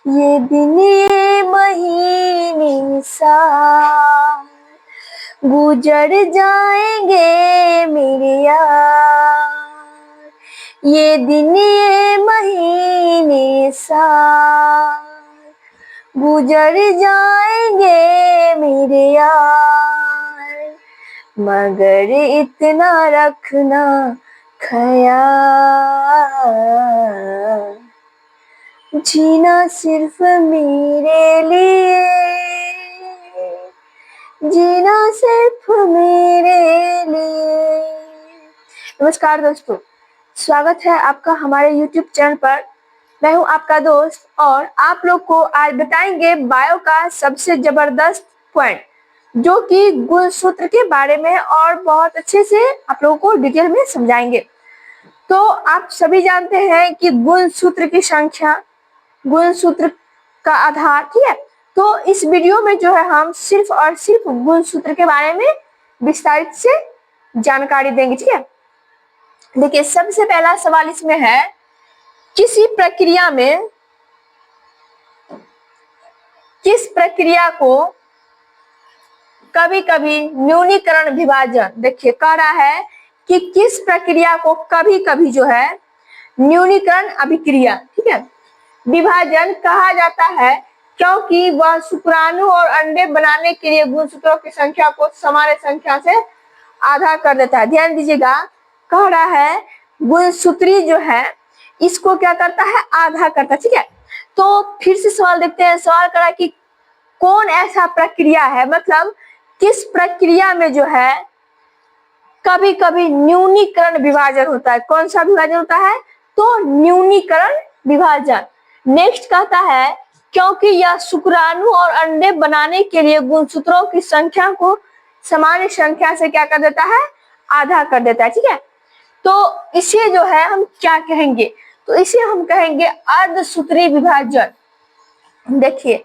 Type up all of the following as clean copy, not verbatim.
ये दिन ये महीने साल गुजर जाएंगे मेरे यार। ये दिन ये महीने साल गुजर जाएंगे मेरे यार, मगर इतना रखना ख्याल, जीना सिर्फ मेरे लिए, जीना सिर्फ मेरे लिए। नमस्कार दोस्तों, स्वागत है आपका हमारे YouTube चैनल पर। मैं हूं आपका दोस्त और आप लोग को आज बताएंगे बायो का सबसे जबरदस्त पॉइंट, जो कि गुणसूत्र के बारे में और बहुत अच्छे से आप लोगों को डिटेल में समझाएंगे। तो आप सभी जानते हैं कि गुणसूत्र की संख्या, गुणसूत्र का आधार, ठीक है। तो इस वीडियो में जो है हम सिर्फ और सिर्फ गुणसूत्र के बारे में विस्तारित से जानकारी देंगे, ठीक है। देखिए, सबसे पहला सवाल इसमें है, किसी प्रक्रिया में किस प्रक्रिया को कभी कभी न्यूनीकरण विभाजन, देखिए कह रहा है कि किस प्रक्रिया को कभी कभी जो है न्यूनीकरण अभिक्रिया, ठीक है, विभाजन कहा जाता है, क्योंकि वह शुक्राणु और अंडे बनाने के लिए गुणसूत्रों की संख्या को सामान्य संख्या से आधा कर देता है। ध्यान दीजिएगा, कह रहा है गुणसूत्री जो है इसको क्या करता है, आधा करता है, ठीक है। तो फिर से सवाल देखते हैं। सवाल करा कि कौन ऐसा प्रक्रिया है, मतलब किस प्रक्रिया में जो है कभी कभी न्यूनीकरण विभाजन होता है। कौन सा विभाजन होता है, तो न्यूनीकरण विभाजन। नेक्स्ट कहता है, क्योंकि यह शुक्राणु और अंडे बनाने के लिए गुणसूत्रों की संख्या को सामान्य संख्या से क्या कर देता है, आधा कर देता है, ठीक है। तो इसे जो है हम क्या कहेंगे, तो इसे हम कहेंगे अर्धसूत्री विभाजन। देखिए,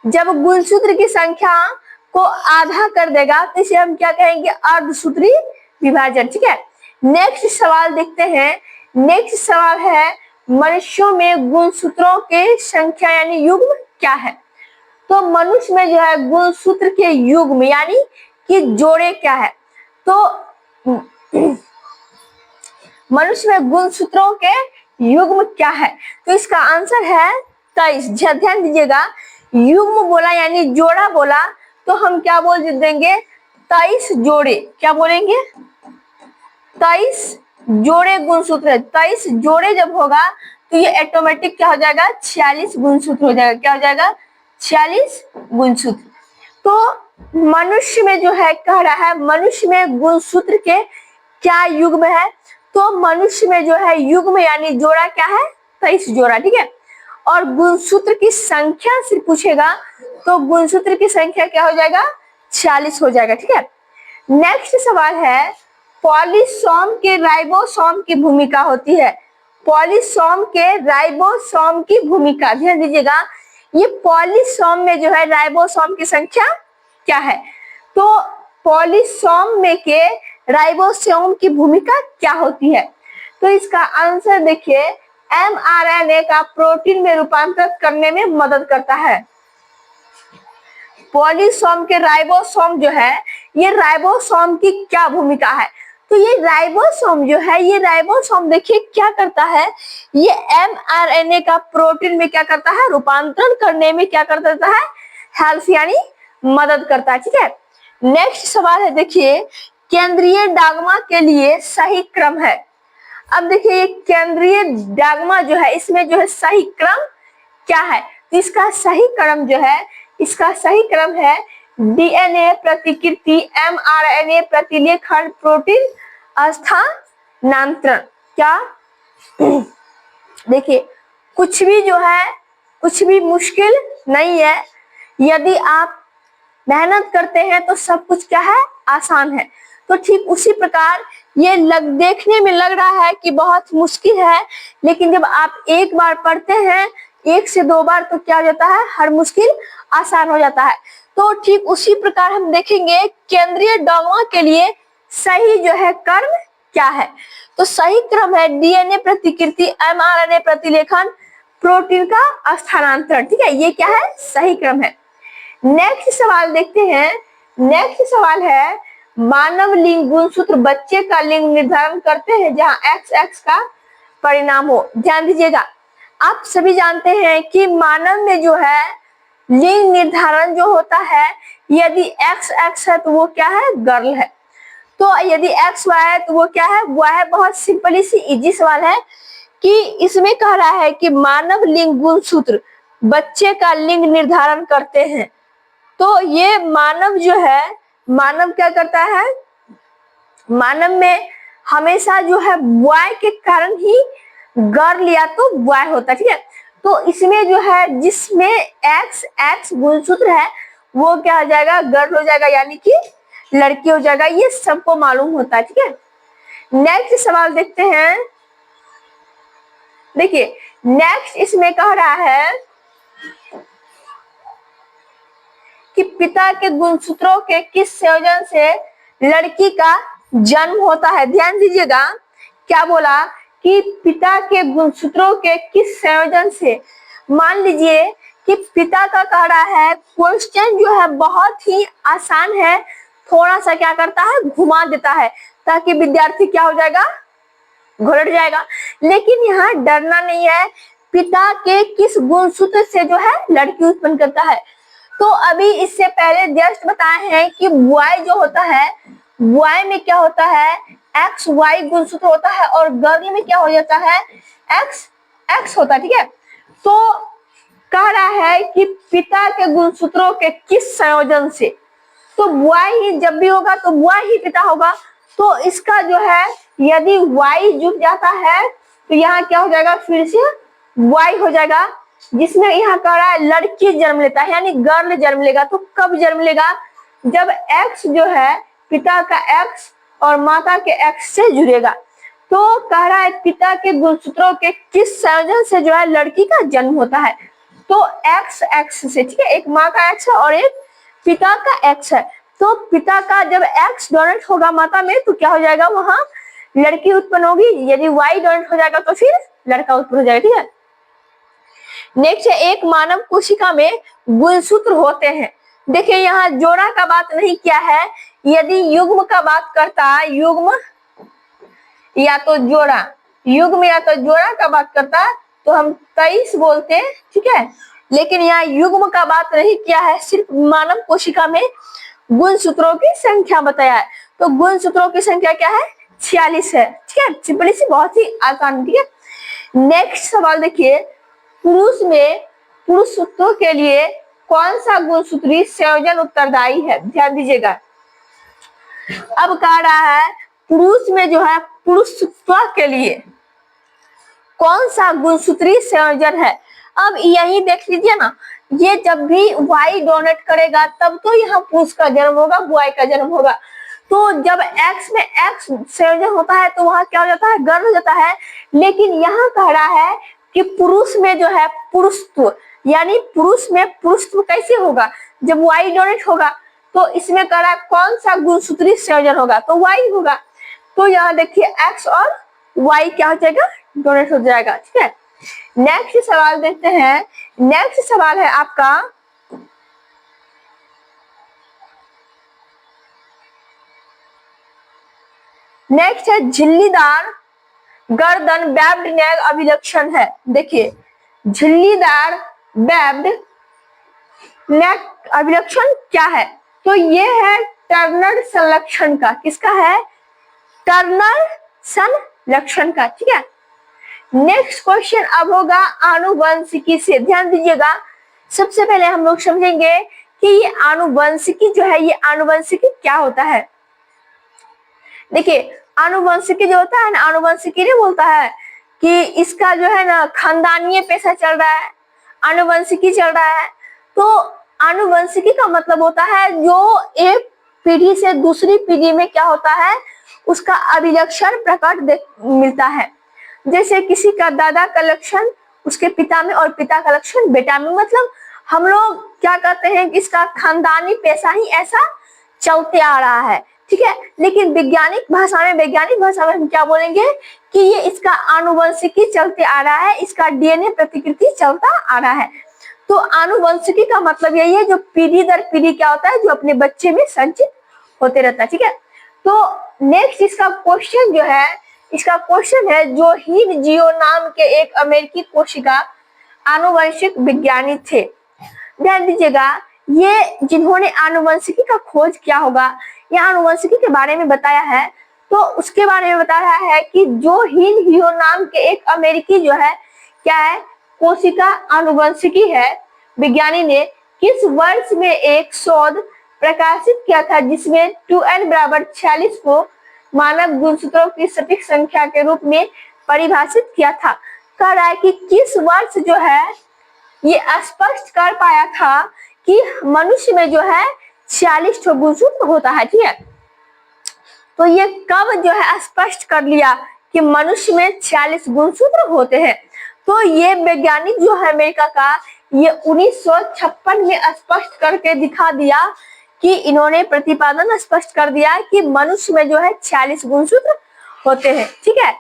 जब गुणसूत्र की संख्या को आधा कर देगा तो इसे हम क्या कहेंगे, अर्धसूत्री विभाजन, ठीक है। नेक्स्ट सवाल देखते हैं। नेक्स्ट सवाल है, मनुष्यों में गुणसूत्रों के संख्या यानी युग्म क्या है। तो मनुष्य में जो है गुणसूत्र के युग्म यानी कि जोड़े क्या है, तो मनुष्य में गुणसूत्रों के युग्म क्या है, तो इसका आंसर है 23। ध्यान दीजिएगा, युग्म बोला यानी जोड़ा बोला तो हम क्या बोल देंगे, 23 जोड़े। क्या बोलेंगे, 23 जोड़े गुणसूत्र। 23 जोड़े जब होगा तो ये ऑटोमेटिक क्या हो जाएगा, 46 गुणसूत्र हो जाएगा। क्या हो जाएगा, 46 गुणसूत्र। तो मनुष्य में जो है कह रहा है, मनुष्य में गुणसूत्र के क्या युग्म है, तो मनुष्य में जो है युग्म यानी जोड़ा क्या है, 23 जोड़ा, ठीक है। और गुणसूत्र की संख्या से पूछेगा तो गुणसूत्र की संख्या क्या हो जाएगा, 46 हो जाएगा, ठीक है। नेक्स्ट सवाल है, पॉलीसोम के राइबोसोम की भूमिका होती है। पॉलीसोम के राइबोसोम की भूमिका, ध्यान दीजिएगा, ये पॉलीसोम में जो है राइबोसोम की संख्या क्या है, तो पॉलीसोम में के राइबोसोम की भूमिका क्या होती है, तो इसका आंसर देखिए, mRNA का प्रोटीन में रूपांतरित करने में मदद करता है। पॉलीसोम के राइबोसोम जो है, ये राइबोसोम की क्या भूमिका है, तो ये राइबोसोम जो है, ये राइबोसोम देखिए क्या करता है, ये mRNA का प्रोटीन में क्या करता है, रूपांतरण करने में क्या कर देता है, हेल्प यानी मदद करता है, ठीक है। नेक्स्ट सवाल है, देखिए, केंद्रीय डागमा के लिए सही क्रम है। अब देखिए, ये केंद्रीय डागमा जो है, इसमें जो है सही क्रम क्या है, तो इसका सही क्रम जो है, इसका सही क्रम है डीएनए प्रतिकृति, mRNA प्रतिलेखन, प्रोटीन स्थानांतरण। क्या देखिए, कुछ भी जो है, कुछ भी मुश्किल नहीं है। यदि आप मेहनत करते हैं तो सब कुछ क्या है, आसान है। तो ठीक उसी प्रकार ये देखने में लग रहा है कि बहुत मुश्किल है, लेकिन जब आप एक बार पढ़ते हैं, 1 से 2 बार, तो क्या हो जाता है, हर मुश्किल आसान हो जाता है। तो ठीक उसी प्रकार हम देखेंगे केंद्रीय डागमा के लिए सही जो है क्रम क्या है, तो सही क्रम है डीएनए प्रतिकृति, mRNA प्रतिलेखन, प्रोटीन का स्थानांतरण। ठीक है, ये क्या है, सही क्रम है। नेक्स्ट सवाल देखते हैं। नेक्स्ट सवाल है, मानव लिंग गुणसूत्र बच्चे का लिंग निर्धारण करते हैं जहां एक्स एक्स का परिणाम हो। ध्यान दीजिएगा, आप सभी जानते हैं कि मानव में जो है लिंग निर्धारण जो होता है, यदि एक्स एक्स है तो वो क्या है, गर्ल है। तो यदि एक्स वाई है तो वो क्या है, बॉय है। बहुत सिंपली सी इजी सवाल है कि इसमें कह रहा है कि मानव लिंग गुणसूत्र बच्चे का लिंग निर्धारण करते हैं। तो ये मानव जो है, मानव क्या करता है, मानव में हमेशा जो है बॉय के कारण ही गर्ल या तो बॉय होता है। ठीक है, तो इसमें जो है जिसमें एक्स एक्स गुणसूत्र है वो क्या हो जाएगा, गर्ल हो जाएगा, यानी कि लड़की हो जाएगा। ये सबको मालूम होता है। ठीक है, नेक्स्ट सवाल देखते हैं। देखिए, नेक्स्ट इसमें कह रहा है कि पिता के गुणसूत्रों के किस संयोजन से लड़की का जन्म होता है। ध्यान दीजिएगा, क्या बोला कि पिता के गुणसूत्रों के किस संयोजन से। मान लीजिए कि पिता का कह रहा है, क्वेश्चन जो है बहुत ही आसान है, थोड़ा सा क्या करता है, घुमा देता है ताकि विद्यार्थी क्या हो जाएगा, घुलट जाएगा। लेकिन यहाँ डरना नहीं है, पिता के किस गुणसूत्र से जो है लड़की उत्पन्न करता है। तो अभी इससे पहले जस्ट बताए हैं कि बॉय जो होता है, बॉय में क्या होता है, एक्स वाई गुणसूत्र होता है, और गर्ल में क्या हो जाता है, एक्स एक्स होता है। ठीक है, तो कह रहा है कि पिता के गुणसूत्रों के किस संयोजन से। तो बॉय ही जब भी होगा तो बॉय ही पिता होगा। तो इसका जो है यदि वाई जुड़ जाता है तो यहाँ क्या हो जाएगा, फिर से वाई हो जाएगा, जिसमें यहाँ कह रहा है लड़की जन्म लेता है, यानी गर्ल जन्म लेगा। तो कब जन्म लेगा, जब एक्स जो है पिता का एक्स और माता के एक्स से जुड़ेगा। तो कह रहा है पिता के गुणसूत्रों के किस संयोजन से जो है लड़की का जन्म होता है। तो एक्स एक्स से। ठीक है, एक माँ का एक्स है और एक पिता का एक्स है। तो पिता का जब एक्स डोनेट होगा माता में तो क्या हो जाएगा, वहां लड़की उत्पन्न होगी। यदि वाई डोनेट हो जाएगा तो फिर लड़का उत्पन्न हो जाएगा। ठीक है, नेक्स्ट है, एक मानव कोशिका में गुणसूत्र होते हैं। देखिए, यहाँ जोड़ा का बात नहीं किया है। यदि युग्म का बात करता, युग्म या तो जोड़ा, युग्म या तो जोड़ा का बात करता तो हम 23 बोलते हैं। ठीक है, लेकिन यहाँ युग्म का बात नहीं किया है, सिर्फ मानव कोशिका में गुणसूत्रों की संख्या बताया है। तो गुणसूत्रों की संख्या क्या है, 46 है। ठीक है, सिंपली सी, बहुत ही आसान। ठीक है, नेक्स्ट सवाल देखिए, पुरुष में पुरुषत्व के लिए कौन सा गुणसूत्री संयोजन उत्तरदायी है। ध्यान दीजिएगा, अब कह रहा है पुरुष में जो है पुरुषत्व के लिए कौन सा गुणसूत्री संयोजन है। अब यही देख लीजिए ना, ये जब भी वाई डोनेट करेगा तब तो यहाँ पुरुष का जन्म होगा, बॉय का जन्म होगा। तो जब एक्स में एक्स संयोजन होता है तो वहां क्या हो जाता है, गर्ल हो जाता है। लेकिन यहाँ कह रहा है कि पुरुष में जो है पुरुषत्व, यानी पुरुष में पुरुषत्व कैसे होगा, जब वाई डोनेट होगा। तो इसमें कह रहा है कौन सा गुणसूत्री संयोजन होगा, तो वाई होगा। तो यहाँ देखिए एक्स और वाई क्या हो जाएगा, डोनेट हो जाएगा। ठीक है, नेक्स्ट सवाल देखते हैं। नेक्स्ट सवाल है आपका, नेक्स्ट है झिल्लीदार गर्दन वेब्ड नेक अभिलक्षण है। देखिए, झिल्लीदार वेब्ड नेक अभिलक्षण क्या है, तो ये है टर्नर संलक्षण का। किसका है, टर्नर संलक्षण का। ठीक है, नेक्स्ट क्वेश्चन अब होगा आनुवंशिकी से। ध्यान दीजिएगा, सबसे पहले हम लोग समझेंगे कि ये आनुवंशिकी जो है, ये आनुवंशिकी क्या होता है। देखिए, आनुवंशिकी जो होता है ना, आनुवंशिकी नहीं बोलता है कि इसका जो है ना खानदानीय पेशा चल रहा है, आनुवंशिकी चल रहा है। तो आनुवंशिकी का मतलब होता है जो एक पीढ़ी से दूसरी पीढ़ी में क्या होता है, उसका अभिलक्षण प्रकट मिलता है। जैसे किसी का दादा का लक्षण उसके पिता में और पिता का लक्षण बेटा में। मतलब हम लोग क्या कहते हैं कि इसका खानदानी पेशा ही ऐसा चलते आ रहा है। ठीक है। लेकिन वैज्ञानिक भाषा में हम क्या बोलेंगे कि ये इसका आनुवंशिकी चलते आ रहा है, इसका डीएनए प्रतिकृति चलता आ रहा है। तो आनुवंशिकी का मतलब यही है जो पीढ़ी दर पीढ़ी क्या होता है, जो अपने बच्चे में संचित होते रहता है। ठीक है, तो नेक्स्ट इसका क्वेश्चन है जो हीन जियो नाम के एक अमेरिकी कोशिका आनुवंशिक विज्ञानी थे। ध्यान दीजिएगा, ये जिन्होंने आनुवंशिकी का खोज किया होगा या आनुवंशिकी के बारे में बताया है, तो उसके बारे में बता रहा है कि जो हीन जियो नाम के एक अमेरिकी जो है क्या है, कोशिका आनुवंशिकी है, विज्ञानी ने किस वर्ष में एक शोध प्रकाशित किया था जिसमें 2n बराबर 46 को मानव गुणसूत्रों की सटीक संख्या के रूप में परिभाषित किया था। कह रहा है कि किस वर्ष जो है ये स्पष्ट कर पाया था कि मनुष्य में जो है 46 गुणसूत्र होता है। ठीक है, तो ये कब जो है स्पष्ट कर लिया कि मनुष्य में 46 गुणसूत्र होते हैं, तो ये वैज्ञानिक जो है अमेरिका का, ये 1956 में स्पष्ट करके दिखा दिया कि इन्होंने प्रतिपादन स्पष्ट कर दिया कि मनुष्य में जो है 46 गुणसूत्र होते हैं। ठीक है,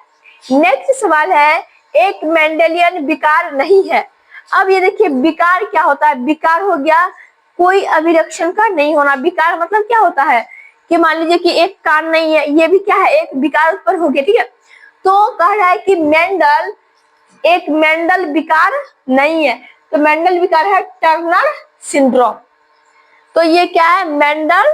नेक्स्ट सवाल है, एक मेंडेलियन विकार नहीं है। अब ये देखिए विकार क्या होता है, विकार हो गया कोई अभिलक्षण का नहीं होना। विकार मतलब क्या होता है कि मान लीजिए कि एक कान नहीं है, ये भी क्या है, एक विकार उत्पन्न हो गया। ठीक है, तो कह रहा है कि मेंडल विकार नहीं है, तो मेंडल विकार है टर्नर सिंड्रोम। तो ये क्या है, मेंडल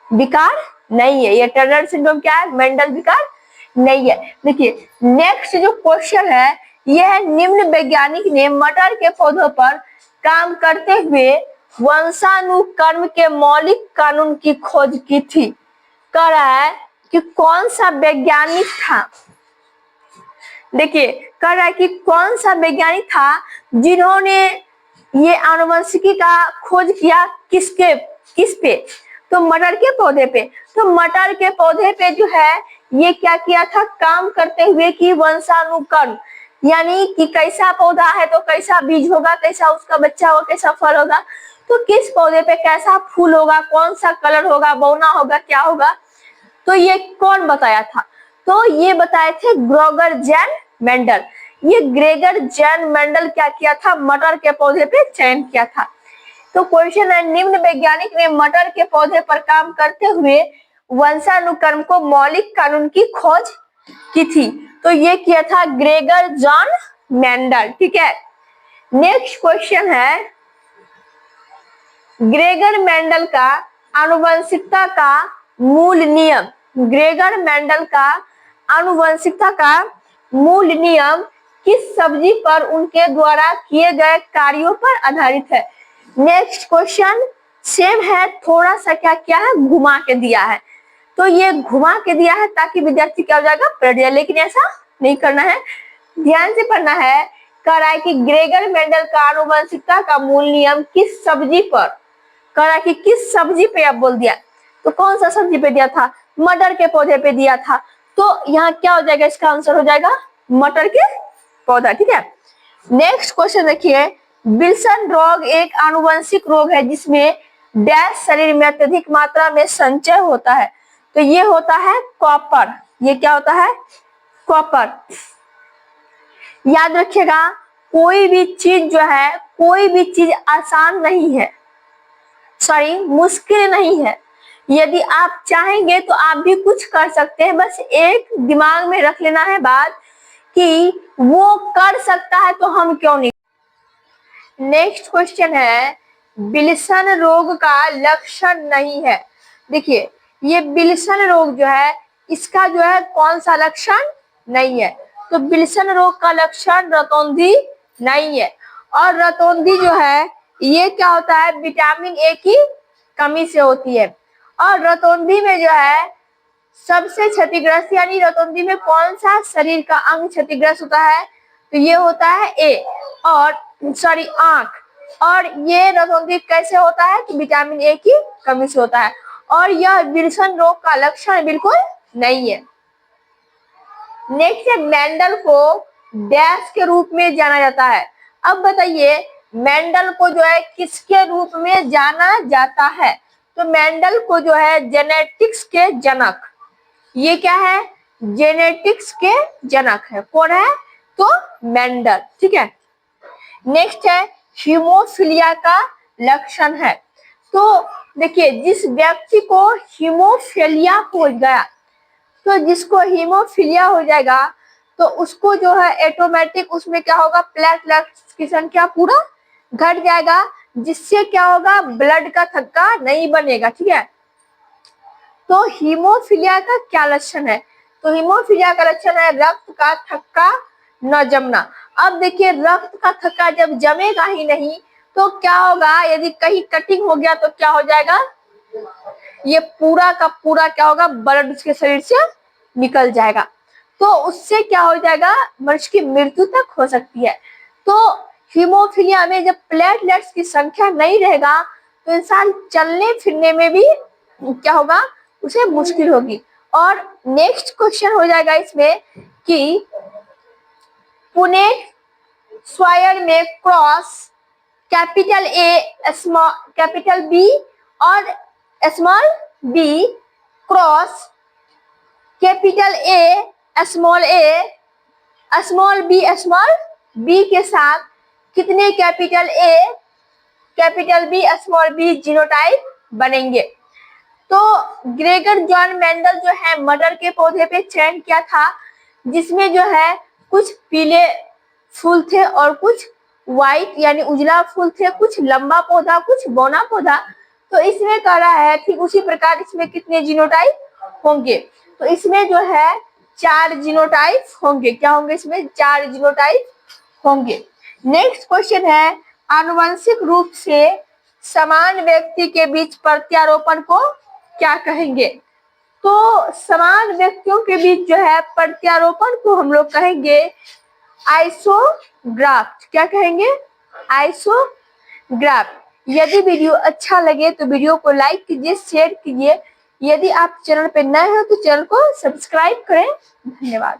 विकार नहीं है, ये टर्नर सिंड्रोम क्या है, मेंडल विकार नहीं है। देखिए नेक्स्ट जो क्वेश्चन है, यह निम्न वैज्ञानिक ने मटर के पौधों पर काम करते हुए वंशानुक्रम के मौलिक कानून की खोज की थी। कह रहा है कि कौन सा वैज्ञानिक था, देखिए कह रहा है कि कौन सा वैज्ञानिक था जिन्होंने ये आनुवंशिकी का खोज किया, किस पे, तो मटर के पौधे पे। तो मटर के पौधे पे जो है ये क्या किया था, काम करते हुए कि वंशानुक्रम, यानी कि कैसा पौधा है तो कैसा बीज होगा, कैसा उसका बच्चा होगा, कैसा फल होगा, तो किस पौधे पे कैसा फूल होगा, कौन सा कलर होगा, बौना होगा, क्या होगा, तो ये कौन बताया था, तो ये बताए थे ग्रेगर जेन मेंडल। ये ग्रेगर जेन मेंडल क्या किया था, मटर के पौधे पे चयन किया था। तो क्वेश्चन है, निम्न वैज्ञानिक ने मटर के पौधे पर काम करते हुए वंशानुक्रम को मौलिक कानून की खोज की थी, तो ये किया था ग्रेगर जॉन मेंडल। ठीक है, नेक्स्ट क्वेश्चन है, ग्रेगर मेंडल का आनुवंशिकता का मूल नियम, ग्रेगर मेंडल का आनुवंशिकता का मूल नियम किस सब्जी पर उनके द्वारा किए गए कार्यों पर आधारित है। नेक्स्ट क्वेश्चन सेम है, थोड़ा सा क्या है, घुमा के दिया है, तो ये घुमा के दिया है ताकि विद्यार्थी क्या हो जाएगा, पलट जाए, लेकिन ऐसा नहीं करना है, ध्यान से पढ़ना है। कह रहा है कि ग्रेगर मेंडल का आनुवंशिकता का मूल नियम किस सब्जी पर, कह रहा है कि किस सब्जी पे अब बोल दिया, तो कौन सा सब्जी पे दिया था, मटर के पौधे पे दिया था, तो यहाँ क्या हो जाएगा, इसका आंसर हो जाएगा मटर के पौधा। ठीक है, नेक्स्ट क्वेश्चन देखिए, विल्सन रोग एक आनुवंशिक रोग है जिसमें डैश शरीर में अत्यधिक मात्रा में संचय होता है, तो ये होता है कॉपर, ये क्या होता है, कॉपर। याद रखिएगा कोई भी चीज जो है, कोई भी चीज आसान नहीं है, मुश्किल नहीं है, यदि आप चाहेंगे तो आप भी कुछ कर सकते हैं, बस एक दिमाग में रख लेना है बात कि वो कर सकता है तो हम क्यों नहीं। नेक्स्ट क्वेश्चन है, विल्सन रोग का लक्षण नहीं है। देखिए ये विल्सन रोग जो है, इसका जो है कौन सा लक्षण नहीं है, तो विल्सन रोग का लक्षण रतौंधी नहीं है, और रतौंधी जो है ये क्या होता है, विटामिन ए की कमी से होती है, और रतौंधी में जो है सबसे क्षतिग्रस्त, यानी रतौंधी में कौन सा शरीर का अंग क्षतिग्रस्त होता है, तो ये होता है आंख, और ये रतौंधी कैसे होता है, तो विटामिन ए की कमी से होता है, और यह विल्सन रोग का लक्षण बिल्कुल नहीं है। नेक्स्ट है, मेंडल को डैश के रूप में जाना जाता है। अब बताइए मेंडल को जो है किसके रूप में जाना जाता है, तो मेंडल को जो है जेनेटिक्स के जनक, ये क्या है, जेनेटिक्स के जनक है। कौन है, तो मेंडल। ठीक है, नेक्स्ट है हीमोफीलिया का लक्षण है। तो देखिए, जिस व्यक्ति को हीमोफीलिया हो गया, तो जिसको हीमोफीलिया हो जाएगा तो उसको जो है ऑटोमेटिक उसमें क्या होगा, प्लेटलेट्स की संख्या पूरा घट जाएगा, जिससे क्या होगा, ब्लड का थक्का नहीं बनेगा। ठीक है, तो हीमोफीलिया का क्या लक्षण है, तो हीमोफीलिया का लक्षण है रक्त का थक्का न जमना। अब देखिए, रक्त का थक्का जब जमेगा ही नहीं तो क्या होगा, यदि कहीं कटिंग हो गया तो क्या हो जाएगा, ये पूरा का पूरा क्या होगा, ब्लड उसके शरीर से निकल जाएगा, तो उससे क्या हो जाएगा, मनुष्य की मृत्यु तक हो सकती है। तो हीमोफीलिया में जब प्लेटलेट्स की संख्या नहीं रहेगा तो इंसान चलने फिरने में भी क्या होगा, उसे मुश्किल होगी। और नेक्स्ट क्वेश्चन हो जाएगा इसमें कि पुणे स्वायर में cross capital A small capital B और small B cross capital A small B के साथ कितने capital A capital B small B genotype बनेंगे। तो ग्रेगर जॉन मेंडल जो है मटर के पौधे पे चयन किया था, जिसमें जो है कुछ पीले फूल थे और कुछ व्हाइट यानी उजला फूल थे, कुछ लंबा पौधा कुछ बौना पौधा। तो इसमें कह रहा है ठीक उसी प्रकार इसमें कितने जीनोटाइप होंगे, तो इसमें जो है 4 जीनोटाइप होंगे। क्या होंगे, इसमें 4 जीनोटाइप होंगे। नेक्स्ट क्वेश्चन है आनुवंशिक रूप से समान व्यक्ति के बीच प्रत्यारोपण को क्या कहेंगे। तो समान व्यक्तियों के बीच जो है प्रत्यारोपण को हम लोग कहेंगे आइसोग्राफ्ट। क्या कहेंगे, आइसोग्राफ्ट। यदि वीडियो अच्छा लगे तो वीडियो को लाइक कीजिए, शेयर कीजिए। यदि आप चैनल पे नए हो तो चैनल को सब्सक्राइब करें। धन्यवाद।